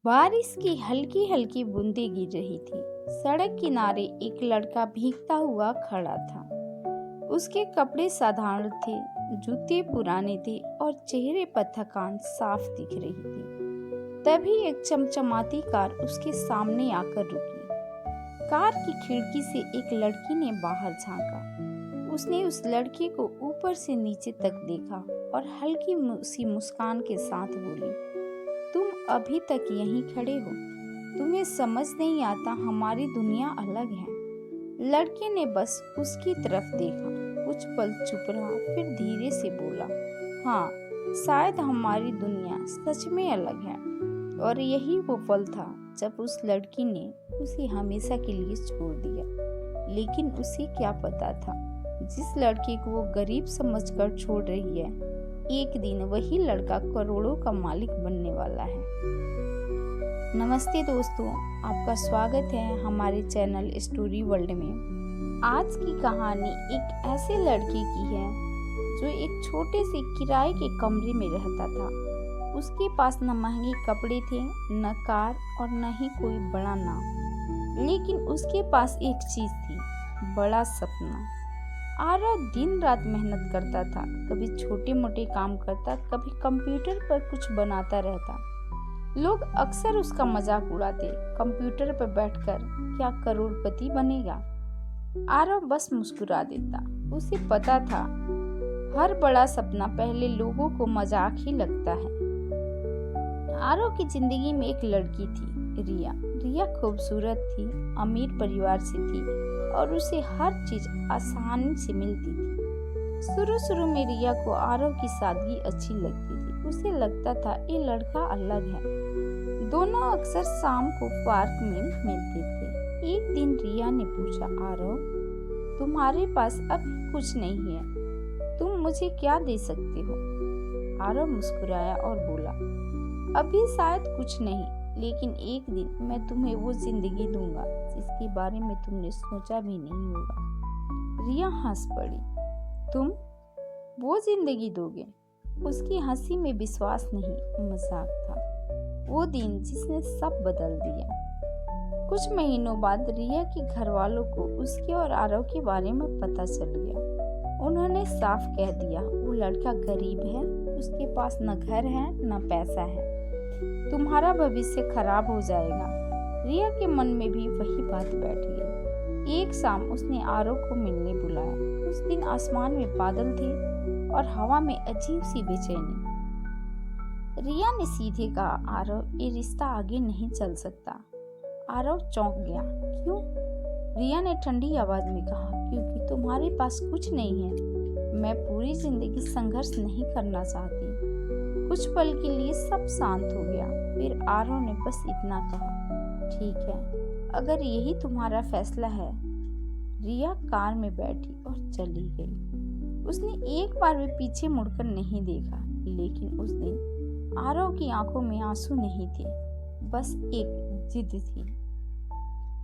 बारिश की हल्की हल्की बूंदें गिर रही थी। सड़क किनारे एक लड़का भीगता हुआ खड़ा था। उसके कपड़े साधारण थे, जूते पुराने थे और चेहरे पर थकान साफ दिख रही थी। तभी एक चमचमाती कार उसके सामने आकर रुकी। कार की खिड़की से एक लड़की ने बाहर झांका। उसने उस लड़के को ऊपर से नीचे तक देखा और हल्की सी मुस्कान के साथ बोली, तुम अभी तक यहीं खड़े हो? तुम्हें समझ नहीं आता, हमारी दुनिया अलग है। लड़के ने बस उसकी तरफ देखा, कुछ पल चुप रहा, फिर धीरे से बोला, हाँ, शायद हमारी दुनिया सच में अलग है। और यही वो पल था जब उस लड़की ने उसे हमेशा के लिए छोड़ दिया। लेकिन उसे क्या पता था, जिस लड़के को वो गरीब समझकर छोड़ रही है, एक दिन वही लड़का करोड़ों का मालिक बनने वाला है। नमस्ते दोस्तों, आपका स्वागत है हमारे चैनल स्टोरी वर्ल्ड में। आज की कहानी एक ऐसे लड़के की है जो एक छोटे से किराए के कमरे में रहता था। उसके पास न महंगे कपड़े थे, न कार और न ही कोई बड़ा नाम, लेकिन उसके पास एक चीज थी, बड़ा सपना। आरव दिन रात मेहनत करता था, कभी छोटे मोटे काम करता, कभी कंप्यूटर पर कुछ बनाता रहता। लोग अक्सर उसका मजाक उड़ाते, कंप्यूटर पर बैठकर क्या करोड़पति बनेगा। आरव बस मुस्कुरा देता। उसे पता था हर बड़ा सपना पहले लोगों को मजाक ही लगता है। आरव की जिंदगी में एक लड़की थी, रिया। रिया खूबसूरत थी, अमीर परिवार से थी और उसे हर चीज आसानी से मिलती थी। शुरू में रिया को आरव की सादगी अच्छी लगती थी। उसे लगता था ये लड़का अलग है। दोनों अक्सर शाम को पार्क में मिलते थे। एक दिन रिया ने पूछा, आरव, तुम्हारे पास अभी कुछ नहीं है, तुम मुझे क्या दे सकते हो? आरव मुस्कुराया और बोला, अभी शायद कुछ नहीं, लेकिन एक दिन मैं तुम्हें वो जिंदगी दूंगा जिसके बारे में तुमने सोचा भी नहीं होगा। रिया हंस पड़ी। तुम वो जिंदगी दोगे? उसकी हंसी में विश्वास नहीं, मजाक था। वो दिन जिसने सब बदल दिया। कुछ महीनों बाद रिया के घर वालों को उसके और आरव के बारे में पता चल गया। उन्होंने साफ कह दिया, वो लड़का गरीब है, उसके पास न घर है न पैसा है, तुम्हारा भविष्य खराब हो जाएगा। रिया के मन में भी वही बात बैठ गई। एक शाम उसने आरव को मिलने बुलाया। उस दिन आसमान में बादल थे और हवा में अजीब सी बेचैनी। रिया ने सीधे कहा, आरव, ये रिश्ता आगे नहीं चल सकता। आरव चौंक गया। क्यों? रिया ने ठंडी आवाज में कहा, क्योंकि तुम्हारे पास कुछ नहीं है। मैं पूरी जिंदगी संघर्ष नहीं करना चाहती। कुछ पल के लिए सब शांत हो गया। फिर आरव ने बस इतना कहा, ठीक है, अगर यही तुम्हारा फैसला है। रिया कार में बैठी और चली गई। उसने एक बार भी पीछे मुड़कर नहीं देखा। लेकिन उस दिन आरव की आंखों में आंसू नहीं थे, बस एक जिद थी।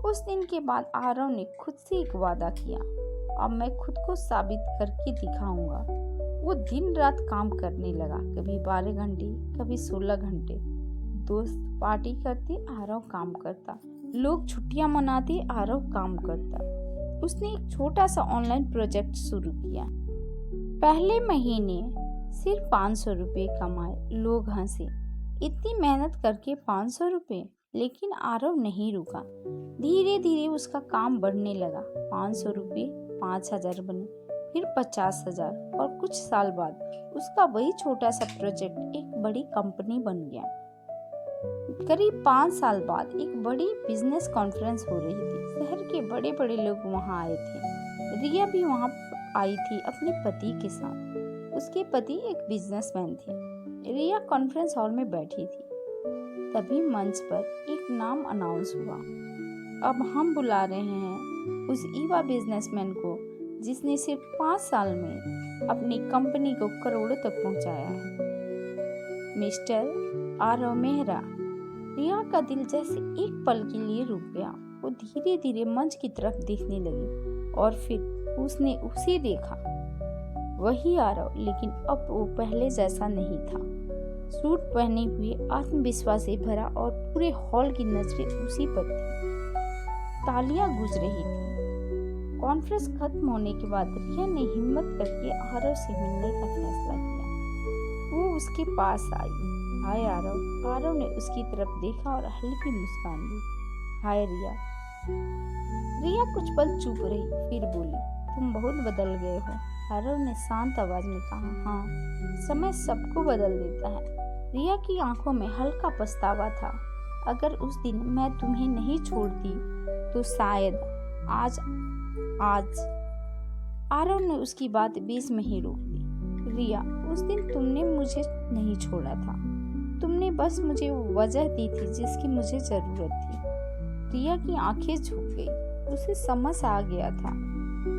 उस दिन के बाद आरव ने खुद से एक वादा किया, अब मैं खुद को साबित करके दिखाऊंगा। वो दिन रात काम करने लगा, कभी 12 घंटे, कभी 16 घंटे। दोस्त पार्टी करते, आरव काम करता। लोग छुट्टियां मनाते, आरव काम करता। उसने एक छोटा सा ऑनलाइन प्रोजेक्ट शुरू किया। पहले महीने सिर्फ 500 रुपये कमाए। लोग हंसे, इतनी मेहनत करके 500 रुपये। लेकिन आरव नहीं रुका। धीरे धीरे उसका काम बढ़ने लगा। 500 रुपये 5000 बने, फिर 50,000 और कुछ साल बाद उसका वही छोटा सा प्रोजेक्ट एक बड़ी कंपनी बन गया। करीब 5 साल बाद एक बड़ी बिजनेस कॉन्फ्रेंस हो रही थी। शहर के बड़े बड़े लोग वहां आए थे। रिया भी वहां आई थी अपने पति के साथ। उसके पति एक बिजनेसमैन थे। रिया कॉन्फ्रेंस हॉल में बैठी थी। तभी मंच पर एक नाम अनाउंस हुआ। अब हम बुला रहे हैं उस युवा बिजनेसमैन को जिसने सिर्फ 5 साल में अपनी कंपनी को करोड़ों तक पहुंचाया है, मिस्टर आरव मेहरा। रिया का दिल जैसे एक पल के लिए रुक गया। वो धीरे धीरे मंच की तरफ देखने लगी और फिर उसने उसे देखा, वही आरव, लेकिन अब वो पहले जैसा नहीं था। सूट पहने हुए, आत्मविश्वास से भरा, और पूरे हॉल की नजरें उसी पर थी। तालियां गूंज रही थी। कॉन्फ्रेंस खत्म होने के बाद रिया ने हिम्मत करके आरव से मिलने का फैसला किया। वो उसके पास आई। हाय आरव। आरव ने उसकी तरफ देखा और हल्की मुस्कान दी। हाय रिया। रिया कुछ पल चुप रही, फिर बोली, तुम बहुत बदल गए हो। आरव ने शांत आवाज में कहा, हाँ, समय सबको बदल देता है। रिया की आंखों में हल्का पछतावा था। अगर उस दिन मैं तुम्हें नहीं छोड़ती तो शायद आज। आरव ने उसकी बात बीच में ही रोक दी। रिया, उस दिन तुमने मुझे नहीं छोड़ा था। तुमने बस मुझे वो वजह दी थी जिसकी मुझे जरूरत थी। रिया की आंखें झुक गई। उसे समझ आ गया था,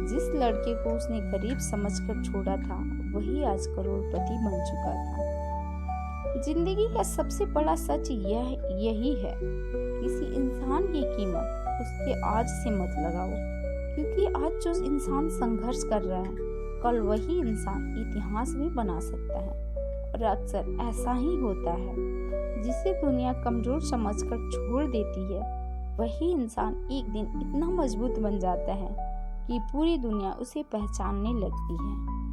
जिस लड़के को उसने गरीब समझकर छोड़ा था वही आज करोड़पति बन चुका था। जिंदगी का सबसे बड़ा सच यही है, किसी इंसान की कीमत उसके आज से मत लगाओ, क्योंकि आज जो इंसान संघर्ष कर रहा है कल वही इंसान इतिहास भी बना सकता है। और अक्सर ऐसा ही होता है, जिसे दुनिया कमजोर समझकर छोड़ देती है वही इंसान एक दिन इतना मजबूत बन जाता है कि पूरी दुनिया उसे पहचानने लगती है।